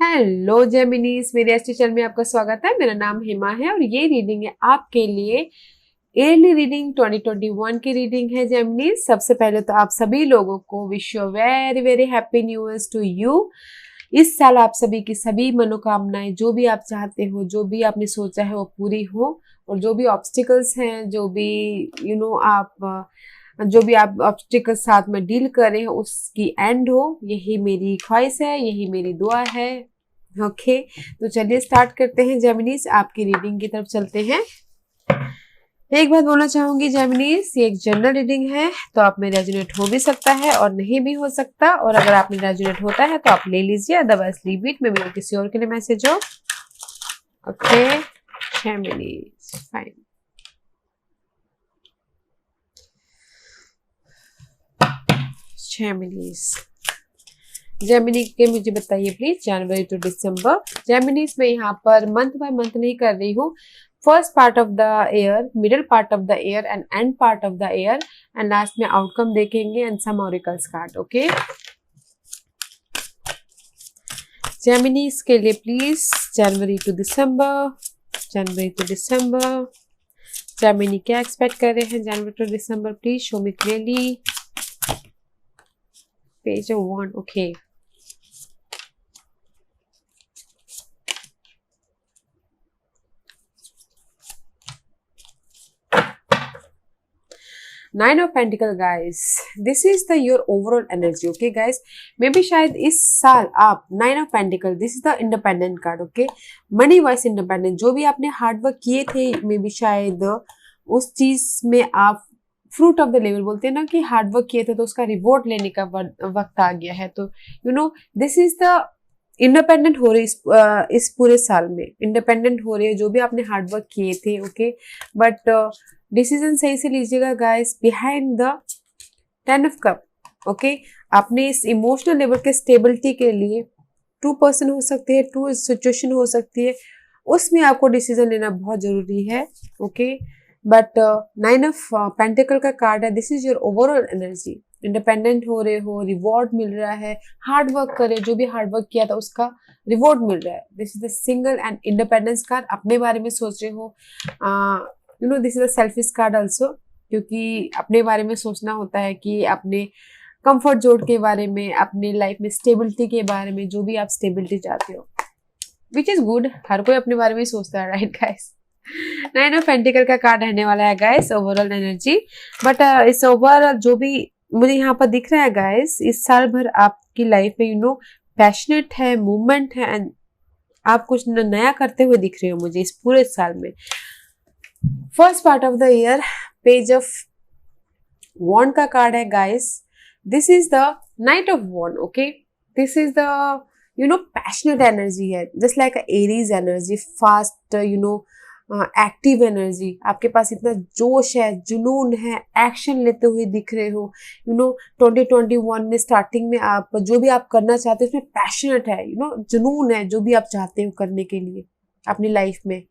Hello जेमिनीज, मेरे astro channel में आपका स्वागत है। मेरा नाम हिमा है और ये रीडिंग है आपके लिए ईयरली रीडिंग 2021 की रीडिंग है जेमिनीज। सबसे पहले तो आप सभी लोगों को wish you very very happy new year to you. इस साल आप सभी की सभी मनोकामनाएं, जो भी आप चाहते हो, जो भी आपने सोचा है वो पूरी हो, और जो भी ऑब्स्टिकल्स हैं, जो भी जो भी आप ऑब्स्टिकल साथ में डील कर रहे हो उसकी एंड हो, यही मेरी ख्वाहिश है, यही मेरी दुआ है। ओके, तो चलिए स्टार्ट करते हैं जेमिनीज, आपकी रीडिंग की तरफ चलते हैं। एक बात बोलना चाहूंगी जेमिनीज, ये एक जनरल रीडिंग है, तो आप में रेजोनेट हो भी सकता है और नहीं भी हो सकता, और अगर आप में रेजोनेट होता है तो आप ले लीजिए, otherwise leave it. May be किसी और के लिए मैसेज हो। Okay जेमिनीज, fine. जेमिनी के मुझे बताइए प्लीज, जनवरी टू दिसंबर। जेमिनीज में यहाँ पर मंथ बाय मंथ नहीं कर रही हूँ, first part of the year, middle part of the year and end part of the year, and last में आउटकम देखेंगे and some oracles card. Okay, Geminis के लिए please January to December, January to December. Gemini क्या expect कर रहे हैं January to December, please show me clearly. Page of Wand, okay. Nine of Pentacle, guys. This is the your overall energy, okay, guys. Maybe शायद इस साल आप Nine of Pentacle, this is the independent card, okay. Money wise independent, जो भी आपने hard work किए थे, may be शायद उस चीज में आप फ्रूट ऑफ द लेबर बोलते हैं ना, कि हार्ड वर्क किए थे तो उसका रिवॉर्ड लेने का वक्त आ गया है। तो दिस इज द इंडिपेंडेंट हो रही इस पूरे साल में इंडिपेंडेंट हो रही है, जो भी आपने हार्ड वर्क किए थे। ओके, बट डिसीजन सही से लीजिएगा guys. Behind the 10 of cup, okay, आपने इस इमोशनल लेवल के स्टेबिलिटी के लिए 2 पर्सन हो सकते हैं, 2 सिचुएशन हो सकती है, उसमें आपको डिसीजन लेना बहुत जरूरी है। ओके, बट 9 ऑफ पेंटिकल का कार्ड है, this is your overall energy. Independent हो रहे हो, रिवॉर्ड मिल रहा है, हार्ड वर्क करे, जो भी हार्ड वर्क किया था उसका रिवॉर्ड मिल रहा है। This is the single and independence card. अपने बारे में सोच रहे हो, this is the selfish card also, क्योंकि अपने बारे में सोचना होता है, कि अपने कंफर्ट जोन के बारे में, अपने लाइफ में स्टेबिलिटी के बारे में, जो भी आप स्टेबिलिटी चाहते हो, विच इज गुड। हर कोई अपने बारे में सोचता है, राइट गाइस। 9 ऑफ पेंटिकल का कार्ड रहने वाला है गाइस, ओवरऑल एनर्जी। बट इस ओवरऑल जो भी मुझे यहाँ पर दिख रहा है गाइस, इस साल भर आपकी लाइफ में पैशनेट है, मूवमेंट है, एंड आप कुछ नया करते हुए दिख रहे हो मुझे इस पूरे साल में। First part of the year, page of wand का कार्ड है guys. This is the knight of wand. Okay, this is the passionate energy है, just like Aries energy, fast active energy. आपके पास इतना जोश है, जुनून है, एक्शन लेते हुए दिख रहे हो। 2021 में स्टार्टिंग में आप जो भी आप करना चाहते हो उसमें पैशनेट है, जुनून है, जो भी आप चाहते हो करने के लिए अपनी लाइफ में।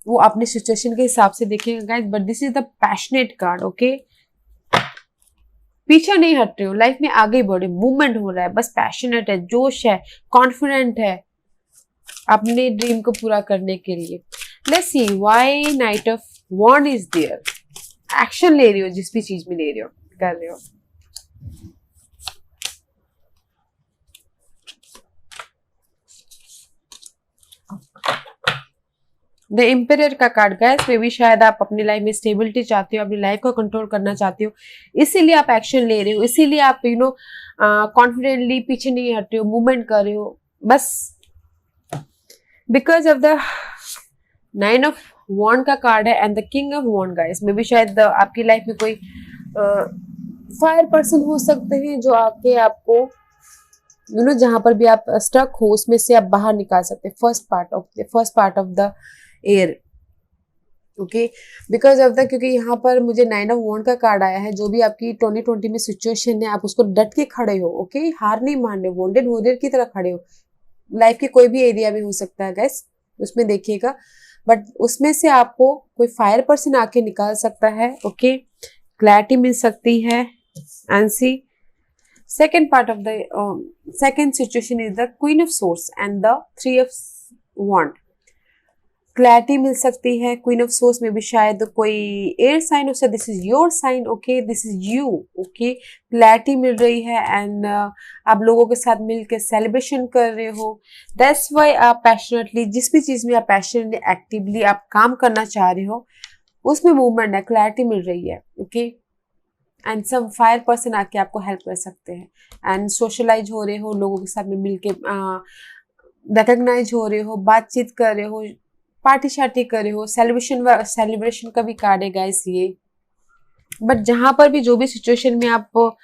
वो अपनी सिचुएशन के हिसाब से देखेंगे guys, but this is the passionate card. Okay, पीछे नहीं हट रहे हो, लाइफ में आगे बढ़े, मूवमेंट हो रहा है, बस पैशनेट है, जोश है, कॉन्फिडेंट है अपने ड्रीम को पूरा करने के लिए। Let's see why knight of wand is there. Action ले रही हो, जिस भी चीज में ले रहे हो, कर रहे हो। द एम्परर का कार्ड गाइस, में भी शायद आप अपनी लाइफ में स्टेबिलिटी चाहते हो, अपनी लाइफ को कंट्रोल करना चाहते हो, इसीलिए आप एक्शन ले रहे हो, इसीलिए आप कॉन्फिडेंटली पीछे नहीं हट रहे हो, मूवमेंट कर रहे हो, बस because of the 9 of wand का कार्ड है and the king of wand guys. में भी शायद आपकी लाइफ में कोई फायर पर्सन हो सकते हैं, जो आके आपको जहां पर भी आप स्टक हो उसमें से आप बाहर निकाल सकते हैं। First part of the air. Okay, because of the, क्योंकि यहाँ पर मुझे 9 ऑफ वॉन्ड का कार्ड आया है, जो भी आपकी 2020 में सिचुएशन है, आप उसको डट के खड़े हो। ओके, हार नहीं मान रहे, वॉन्डेड वॉरियर की तरह खड़े हो। लाइफ के कोई भी एरिया में हो सकता है गैस, उसमें देखिएगा, बट उसमें से आपको कोई फायर पर्सन आके निकाल सकता है। ओके, क्लैरिटी मिल सकती है, and see Second part of the second situation is the Queen of Swords and the Three of Wand. Clarity मिल सकती है. क्वीन ऑफ सोर्स में भी शायद कोई एयर साइन हो सकता है. This is your sign, okay, this is you, okay. Clarity मिल रही है एंड आप लोगों के साथ मिलकर सेलिब्रेशन कर रहे हो. दैट्स वाई आप पैशनेटली, जिस भी चीज में आप पैशनेटली एक्टिवली आप काम करना चाह रहे हो उसमें मूवमेंट है, क्लैरिटी मिल रही है, okay. And some fire person आके आपको हेल्प कर सकते हैं एंड सोशलाइज हो रहे हो, लोगों के साथ में मिलके रिकग्नाइज हो रहे हो, बातचीत कर रहे हो, पार्टी शार्टी कर रहे हो. सेलिब्रेशन का भी कार्ड है गाइस ये. बट जहां पर भी जो भी सिचुएशन में आप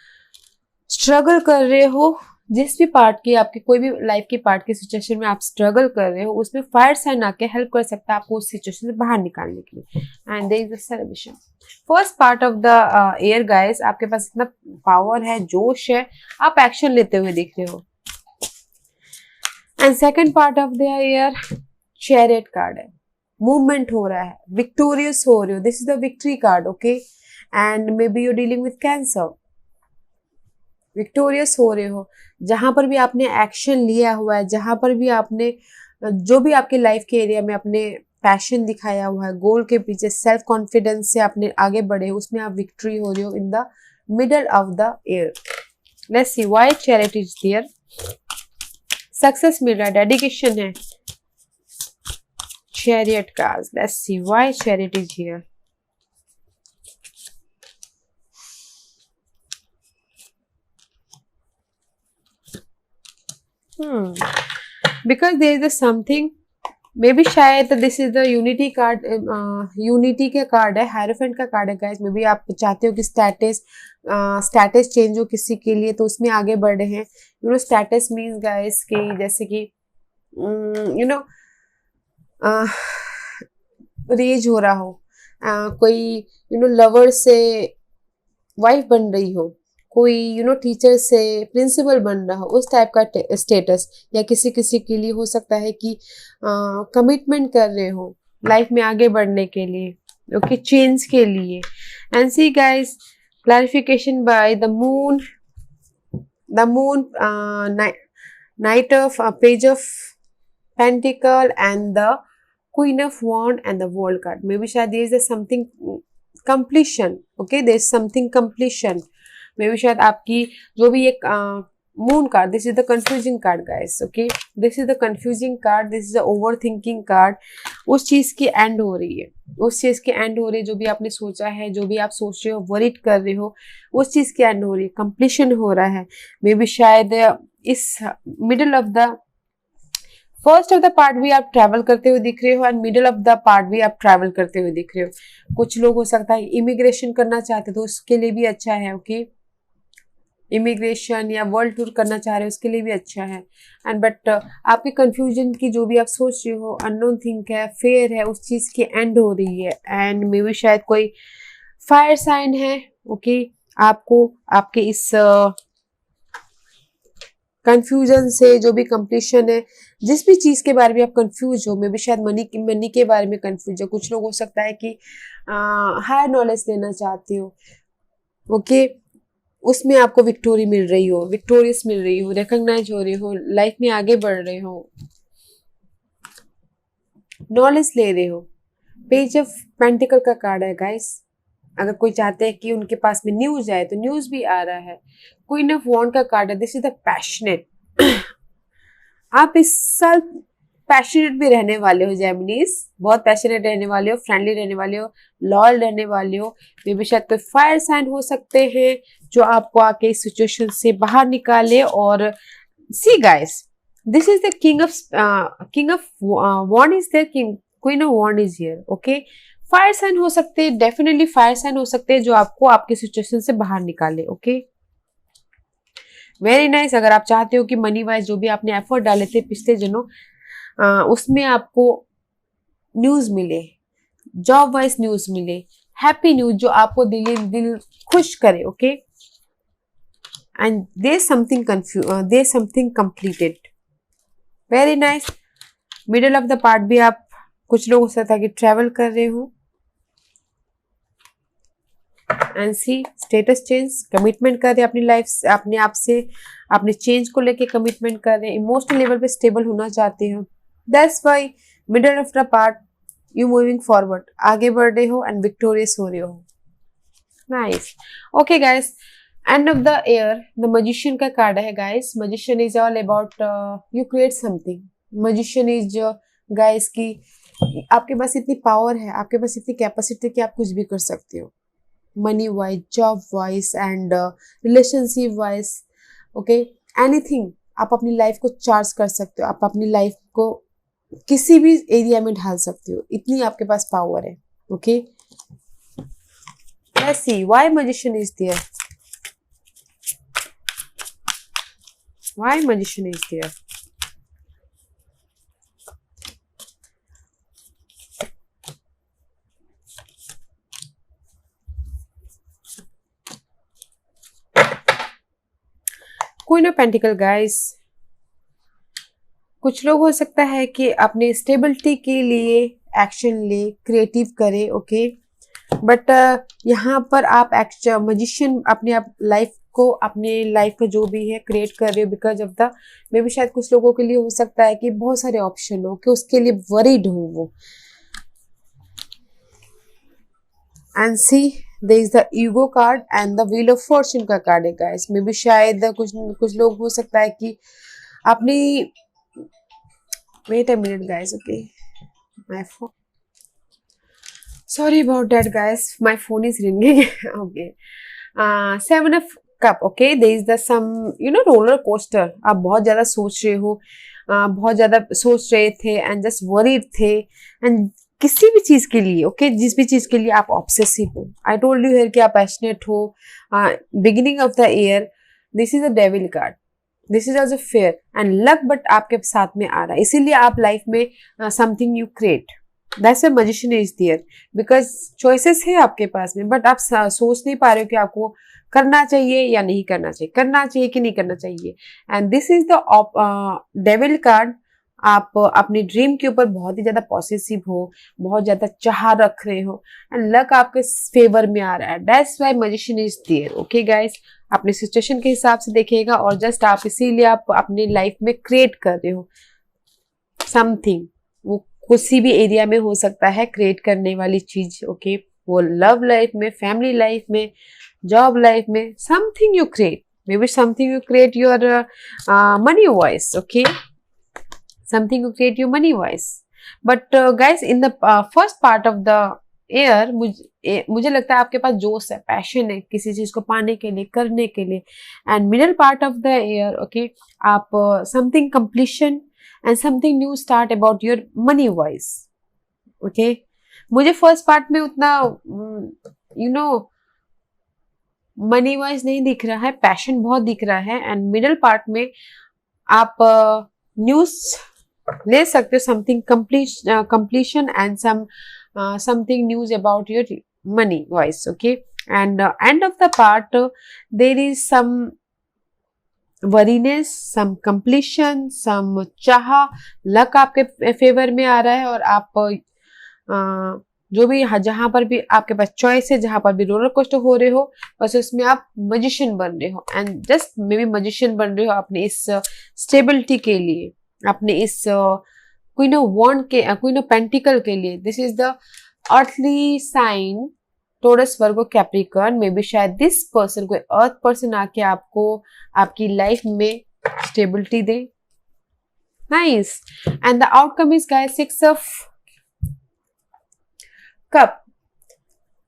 स्ट्रगल कर रहे हो, जिस भी पार्ट की आपकी कोई भी लाइफ की पार्ट की सिचुएशन में आप स्ट्रगल कर रहे हो, उसमें फायर साइन आके हेल्प कर सकता है आपको उस सिचुएशन से बाहर निकालने के लिए. And there is the celebration. First part of the air guys, आपके पास इतना पावर है, जोश है, आप एक्शन लेते हुए दिख रहे हो. And second part of the air chariot card है. मूवमेंट हो रहा है, विक्टोरियस हो रहे हो. This is the victory card, okay. And may be you dealing with cancer. Victorious हो रहे हो. जहां पर भी आपने एक्शन लिया हुआ है, जहां पर भी आपने जो भी आपके लाइफ के एरिया में अपने पैशन दिखाया हुआ है, गोल के पीछे सेल्फ कॉन्फिडेंस से आपने आगे बढ़े हो, उसमें आप विक्ट्री हो रहे हो in the middle of the year. Let's see why chariot is there. Success मिल रहा है, डेडिकेशन है. Chariot cards. Let's see why Chariot is here. Because there is a something. Maybe शायद this is the unity card. Unity के card है, Hierophant का card है guys. Maybe आप चाहते हो कि status चेंज हो किसी के लिए, तो उसमें आगे बढ़ रहे हैं. You know status means guys कि जैसे कि you know रेज हो रहा हो, कोई लवर से वाइफ बन रही हो, कोई टीचर से प्रिंसिपल बन रहा हो, उस टाइप का स्टेटस. या किसी किसी के लिए हो सकता है कि कमिटमेंट कर रहे हो लाइफ में आगे बढ़ने के लिए, ओके, चेंज के लिए. And see guys, clarification by the moon night of page of pentacle and the Queen of Wand and the World card. Maybe शायद there is something completion. Okay, there is something completion. Maybe शायद आपकी जो भी एक Moon card. This is the confusing card, guys. Okay, this is the confusing card. This is the overthinking card. उस चीज की and हो रही है, उस चीज की एंड हो रही है. जो भी आपने सोचा है, जो भी आप सोच रहे हो, वरीड कर रहे हो, उस चीज की एंड हो रही है, कंप्लीशन हो रहा है. मे बी शायद इस middle of the first of the part भी आप ट्रैवल करते हुए दिख रहे हो and middle of the part भी आप ट्रैवल करते हुए दिख रहे हो. कुछ लोग हो सकता है इमिग्रेशन करना चाहते तो उसके लिए भी अच्छा है, ओके. इमिग्रेशन या वर्ल्ड टूर करना चाह रहे हो उसके लिए भी अच्छा है. एंड बट आपके कंफ्यूजन की जो भी आप सोच रहे हो, अननोन थिंक है, फेयर है, उस चीज की एंड हो रही है. एंड मे बी शायद कोई फायर साइन है, ओके. आपको आपके इस कंफ्यूजन से जो भी कंप्लीशन है, जिस भी चीज के बारे में आप कंफ्यूज हो, मे बी शायद मनी के बारे में कंफ्यूज हो. कुछ लोग हो सकता है कि हायर नॉलेज लेना चाहते हो, ओके. उसमें आपको विक्टोरी मिल रही हो, विक्टोरियस मिल रही हो, रिकॉग्नाइज हो रही हो, लाइफ में आगे बढ़ रहे हो, नॉलेज ले रहे हो. पेज ऑफ पेंटिकल का कार्ड है गाइस. अगर कोई चाहते हैं कि उनके पास में न्यूज आए तो न्यूज भी आ रहा है. क्वीन ऑफ वॉन्ड का कार्ड है. This is the passionate. आप इस साल पैशनेट भी रहने वाले हो जेमिनीज, बहुत पैशनेट रहने वाले हो, फ्रेंडली रहने वाले हो, लॉयल रहने वाले हो. मे बी शायद कोई फायर साइन हो सकते हैं जो आपको आके इस सिचुएशन से बाहर निकाले. और see guys, this is the king of wand is there, queen of wand is here, okay. Fire sign हो सकते हैं, डेफिनेटली फायर साइन हो सकते हैं जो आपको आपके सिचुएशन से बाहर निकाले, ओके. Very nice. अगर आप चाहते हो कि मनी वाइज जो भी आपने एफर्ट डाले थे पिछले दिनों, उसमें आपको न्यूज मिले, जॉब वाइज न्यूज मिले, हैप्पी न्यूज जो आपको दिल खुश करे, okay. And there something completed. Very nice. Middle of the part भी आप कुछ लोग हो सकता है कि ट्रेवल कर रहे हो. And see status change, commitment कर रहे हैं अपनी लाइफ से, अपने आप से अपने चेंज को लेके कमिटमेंट कर रहे हैं, इमोशनल लेवल पे स्टेबल होना चाहते हो। That's why middle of the part you moving forward, आगे बढ़ रहे हो एंड विक्टोरियस हो रहे हो। Nice. Okay guys, end of the year the magician का कार्ड है guys. Magician is all about you create something. Magician is guys की आपके पास इतनी पावर है, आपके पास इतनी कैपेसिटी कि आप कुछ भी कर सकते हो, money wise, job wise and relationship wise. Okay, anything आप अपनी लाइफ को चार्ज कर सकते हो, आप अपनी लाइफ को किसी भी एरिया में ढाल सकते हो, इतनी आपके पास पावर है। Okay, let's see why magician is there, why magician is there. Queen of pentacle guys, कुछ लोग हो सकता है कि अपने स्टेबिलिटी के लिए एक्शन ले, क्रिएटिव करे। ओके, बट यहाँ पर आप मजिशियन अपने आप लाइफ को, अपने लाइफ में जो भी है क्रिएट कर रहे हो because of the may be, शायद कुछ लोगों के लिए हो सकता है कि बहुत सारे ऑप्शन हो, कि उसके लिए वरीड हो वो। And see there is the ego card and the wheel of fortune का कार्ड है गाइस। मे बी शायद कुछ लोग हो सकता है कि अपनी, wait a minute guys, okay my phone, sorry about that guys, my phone is ringing. Okay, 7 of cup. Okay, there is the some you know roller coaster, आप बहुत ज्यादा सोच रहे हो, बहुत ज्यादा सोच रहे थे एंड जस्ट वरीड थे, एंड किसी भी चीज के लिए, ओके, जिस भी चीज के लिए आप ऑब्सेसिव हो। आई टोल्ड यू हियर कि आप पैशनेट हो। Beginning of the year this is a devil card, this is also fair and luck, but आपके साथ में आ रहा है, इसीलिए आप लाइफ में something you create. That's a magician is there because choices है आपके पास में, बट आप सोच नहीं पा रहे हो कि आपको करना चाहिए या नहीं करना चाहिए, करना चाहिए कि नहीं करना चाहिए। And this is the devil card. आप अपनी ड्रीम के ऊपर बहुत ही ज्यादा पॉसेसिव हो, बहुत ज्यादा चाह रख रहे हो एंड लक आपके फेवर में आ रहा है। That's why magician is there. Okay guys, अपने सिचुएशन के हिसाब से देखिएगा, और जस्ट आप इसीलिए आप अपनी लाइफ में क्रिएट कर रहे हो समथिंग, वो किसी भी एरिया में हो सकता है क्रिएट करने वाली चीज। ओके, वो लव लाइफ में, फैमिली लाइफ में, जॉब लाइफ में, something you create, may be something you create your money voice. Okay, something to create your money wise, but guys in the first part of the year मुझे लगता है आपके पास जोश है, passion है किसी चीज को पाने के लिए, करने के लिए। And middle part of the year okay, आप something completion and something new start about your money wise. Okay, मुझे फर्स्ट पार्ट में उतना यू नो मनी वाइज नहीं दिख रहा है, पैशन बहुत दिख रहा है। एंड मिडल पार्ट में आप न्यूज ले सकते हो, something completion and something news about your money wise. Okay, and end of the part there is some worriness, some completion, some चाह, लक आपके फेवर में आ रहा है। और आप जो भी जहां पर भी आपके पास चॉइस है, जहां पर भी रोलर कोस्टर हो रहे हो, बस उसमें आप मजिशियन बन रहे हो and just may be magician बन रहे हो अपने इस स्टेबिलिटी के लिए, अपने इस क्वीन ऑफ वॉन्ड के, क्वीन ऑफ पेंटिकल के लिए। This is the earthly sign, Taurus, Virgo, Capricorn. Maybe शायद दिस पर्सन, कोई अर्थ पर्सन आके आपको आपकी लाइफ में स्टेबिलिटी दे। Nice. And the outcome is guys 6 of cup.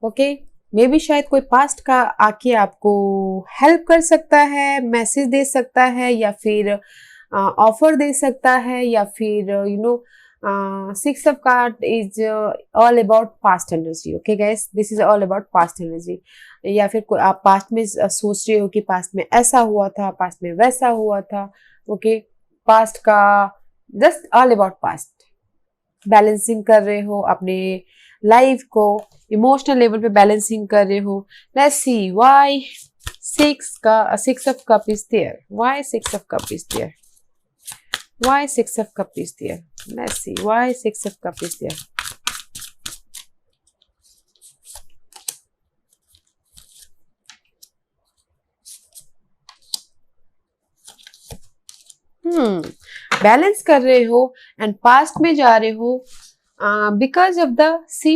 Okay, maybe शायद कोई पास्ट का आके आपको हेल्प कर सकता है, मैसेज दे सकता है, या फिर ऑफर दे सकता है, या फिर you know 6 of card is all about past energy. Okay guys, this is all about past energy. या फिर कोई आप पास्ट में सोच रहे हो कि पास्ट में ऐसा हुआ था, पास्ट में वैसा हुआ था। ओके, पास्ट का just all about past, balancing कर रहे हो अपने लाइफ को, इमोशनल लेवल पे बैलेंसिंग कर रहे हो। Let's see why 6 of cup is there, why 6 of cup is there, why 6 of cup is there, let's see why 6 of cup is there. Balance कर रहे हो एंड पास्ट में जा रहे हो because of the see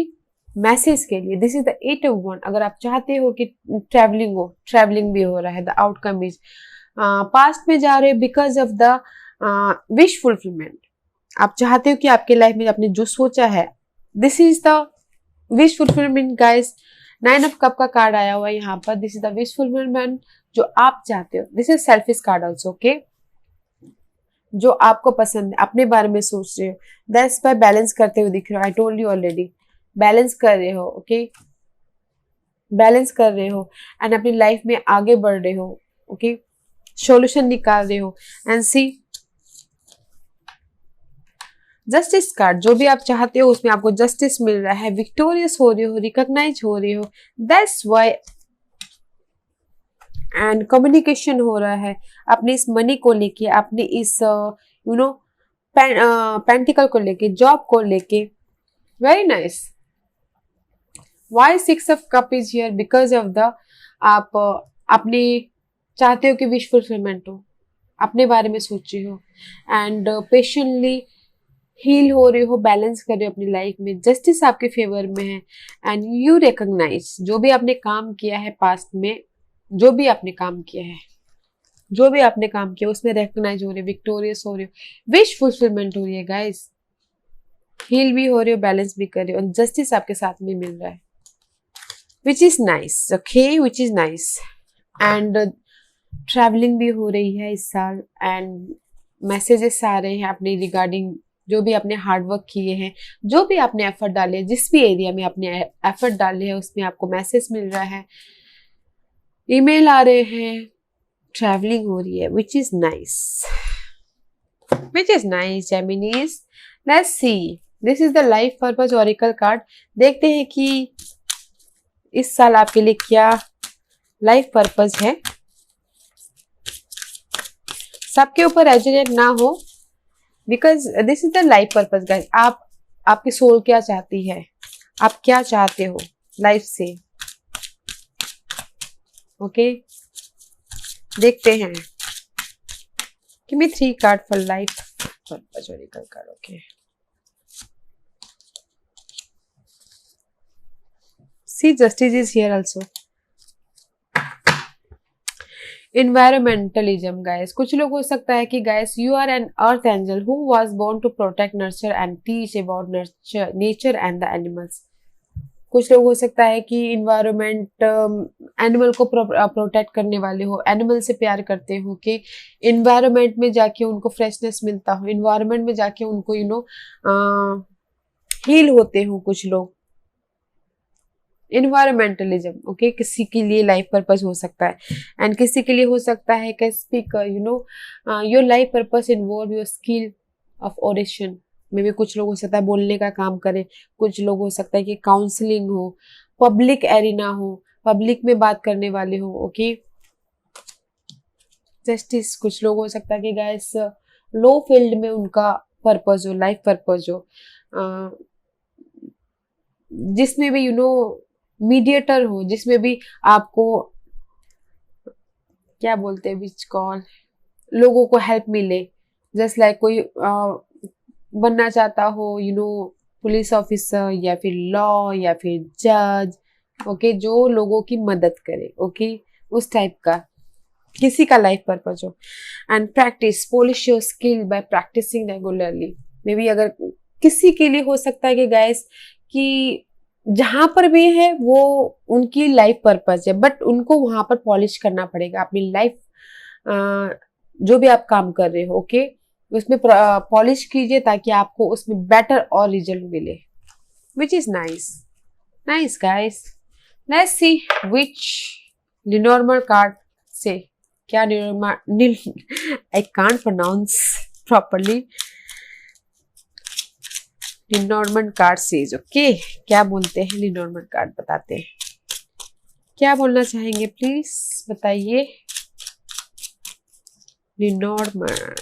message के लिए। This is the 8 of 1। अगर आप चाहते हो कि ट्रैवलिंग हो, ट्रैवलिंग भी हो रहा है, द आउटकम इज पास्ट में जा रहे हो because of the wish fulfilment. आप चाहते हो कि आपके लाइफ में आपने जो सोचा है, this is the wish fulfilment guys. 9 of Cup का कार्ड आया हुआ है यहाँ पर। This is the wish fulfilment जो आप चाहते हो। This is selfish card also, okay. जो आपको पसंद है, अपने बारे में सोच रहे हो, दैट्स बाय बैलेंस करते हुए दिख रहे हो। I told you already, balance कर रहे हो, ओके। बैलेंस कर रहे हो एंड अपनी लाइफ में आगे बढ़ रहे हो, ओके। सॉल्यूशन निकाल रहे हो एंड सी जस्टिस कार्ड। जो भी आप चाहते हो उसमें आपको जस्टिस मिल रहा है, विक्टोरियस हो रहे हो, रिकॉग्नाइज हो रहे हो, दैट्स व्हाई। एंड कम्युनिकेशन हो रहा है अपने इस मनी को लेके, अपने इस यू नो पेंटिकल को लेके, जॉब को लेके। Very nice. Why 6 of Cup is here because of the आप अपने चाहते हो कि विश फुलफिलमेंट हो, अपने बारे में सोच रहे हो एंड पेशेंटली हील हो रहे हो, बैलेंस कर रहे हो अपनी लाइफ में। जस्टिस आपके फेवर में है एंड यू रिकॉग्नाइज जो भी आपने काम किया है पास्ट में, जो भी आपने काम किया है, जो भी आपने काम किया उसमें रिकॉग्नाइज हो रहे हो, विक्टोरियस हो रहे हो, विश फुलफिलमेंट हो रही है गाइस। हील भी हो रहे हो, बैलेंस भी कर रहे हो और जस्टिस आपके साथ में मिल रहा है, which is nice, okay, which is nice. And travelling भी हो रही है इस साल एंड मैसेजेस आ रहे हैं अपने रिगार्डिंग जो भी आपने हार्डवर्क किए हैं, जो भी आपने एफर्ट डाले हैं, जिस भी एरिया में आपने एफर्ट डाले हैं उसमें आपको मैसेज मिल रहा है, ईमेल आ रहे हैं, ट्रैवलिंग हो रही है, which is nice, which is nice Geminis. Let's see, this is the life purpose oracle card. देखते हैं कि इस साल आपके लिए क्या लाइफ पर्पस है। सबके ऊपर रेजोनेट ना हो because this is the life purpose guys. आपकी सोल क्या चाहती है, आप क्या चाहते हो लाइफ से, ओके। देखते हैं कि me 3 card for life purpose oracle card, okay. See justice is here also. Environmentalism guys. कुछ लोग हो सकता है कि guys you are an earth angel who was born to protect nurture and teach about nature and the animals. कुछ लोग हो सकता है कि इन्वायरमेंट एनिमल को प्रोटेक्ट करने वाले हो, एनिमल से प्यार करते हो कि इन्वायरमेंट में जाके उनको फ्रेशनेस मिलता हो, इन्वायरमेंट में जाके उनको यू नो हील होते हो कुछ लोग। इन्वायरमेंटलिज्म, ओके, किसी के लिए लाइफ पर्पस हो सकता है एंड किसी के लिए हो सकता है कि speaker, you know your life purpose involve your skill of oration. में भी कुछ लोग हो सकता है बोलने का काम करें, कुछ लोग हो सकता है कि काउंसलिंग हो, पब्लिक एरिना हो, पब्लिक में बात करने वाले हो, ओके। जस्टिस, कुछ लोग हो सकता है कि गाइस लो फील्ड में उनका पर्पस हो, लाइफ पर्पस हो, जिसमें भी यू नो मीडिएटर हो, जिसमें भी आपको क्या बोलते हैं विच कॉल, लोगों को हेल्प मिले। जस्ट लाइक कोई बनना चाहता हो यू नो पुलिस ऑफिसर या फिर लॉ या फिर जज, ओके, जो लोगों की मदद करे, ओके, उस टाइप का किसी का लाइफ पर्पस हो। And practice, polish your skill by practicing regularly. Maybe अगर किसी के लिए हो सकता है कि गाइस कि जहां पर भी है वो उनकी लाइफ पर्पस है, बट उनको वहां पर पॉलिश करना पड़ेगा अपनी लाइफ, जो भी आप काम कर रहे हो, ओके, उसमें पॉलिश कीजिए ताकि आपको उसमें बेटर और रिजल्ट मिले, which is nice, nice guys. Let's see which Lenormand card से क्या I can't pronounce properly. Lenormand card says, okay, क्या बोलते हैं लिनॉर्मल कार्ड, बताते हैं क्या बोलना चाहेंगे, प्लीज बताइए। लिनॉर्मल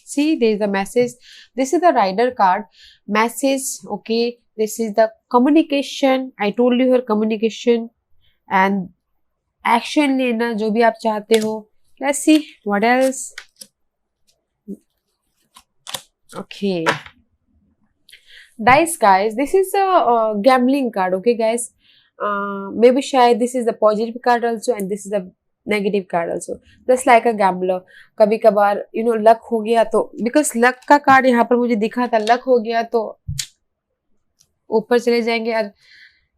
see there is a message. This is the rider card message, okay. This is the communication. I told you her communication and action लेना जो भी आप चाहते हो। Let's see what else. Okay dice guys, this is a gambling card, okay guys. Maybe शायद this is the positive card also and this is the negative card also, just like a gambler. कभी कभार luck हो गया तो, because luck का card यहाँ पर मुझे दिखा था, लक हो गया तो ऊपर चले जाएंगे और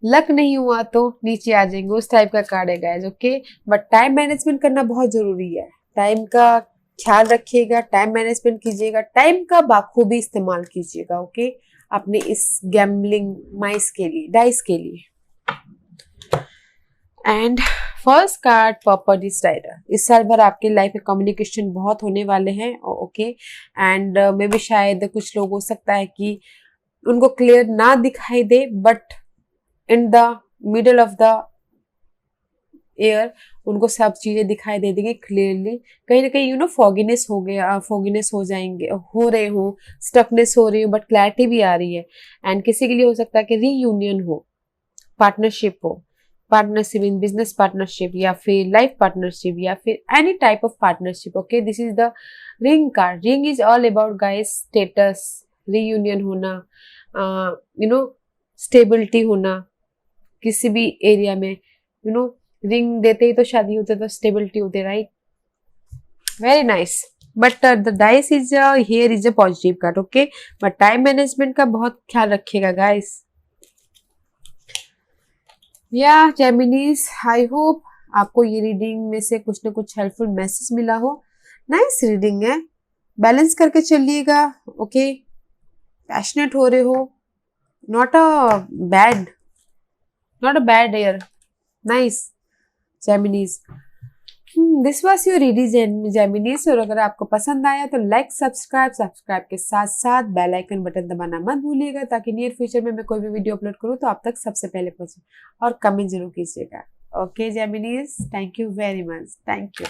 लक नहीं हुआ तो नीचे आ जाएंगे, उस टाइप का कार्ड है guys. Okay but time management करना बहुत जरूरी है, टाइम का ख्याल रखिएगा, टाइम मैनेजमेंट कीजिएगा, टाइम का बाखूबी इस्तेमाल कीजिएगा। ओके अपने इस गैम्बलिंग माइस के लिए, डाइस के लिए। And first card property writer. इस साल भर आपके लाइफ में कम्युनिकेशन बहुत होने वाले हैं। ओके एंड मे बी शायद कुछ लोग हो सकता है कि उनको क्लियर ना दिखाई दे, but in the middle of the year उनको सब चीजें दिखाई दे देंगे क्लियरली। कहीं ना कहीं फॉगिनेस हो गया, फॉगिनेस हो जाएंगे, हो रहे हो, स्टकनेस हो रही हो, बट क्लैरिटी भी आ रही है। एंड किसी के लिए हो सकता है कि रीयूनियन हो, पार्टनरशिप हो, पार्टनरशिप इन बिजनेस पार्टनरशिप या फिर लाइफ पार्टनरशिप या फिर any type of partnership. Okay this is the ring card. Ring is all about guys status, reunion होना, स्टेबिलिटी होना किसी भी एरिया में। रिंग देते ही तो शादी होते, तो स्टेबिलिटी होते, right. Very nice. But the dice is here is a positive card. Okay but time management का बहुत ख्याल रखिएगा गाइस। या जेमिनीज, आई होप आपको ये रीडिंग में से कुछ ना कुछ हेल्पफुल मैसेज मिला हो। नाइस रीडिंग है, बैलेंस करके चलिएगा। ओके पैशनेट हो रहे हो, not a bad year. Nice Geminis. This was your reading Geminis. और अगर आपको पसंद आया तो लाइक सब्सक्राइब के साथ साथ बेल आइकन बटन दबाना मत भूलिएगा, ताकि नियर फ्यूचर में मैं कोई भी वीडियो अपलोड करूँ तो आप तक सबसे पहले पहुंचे। और कमेंट जरूर कीजिएगा। Okay Geminis, thank you very much, thank you.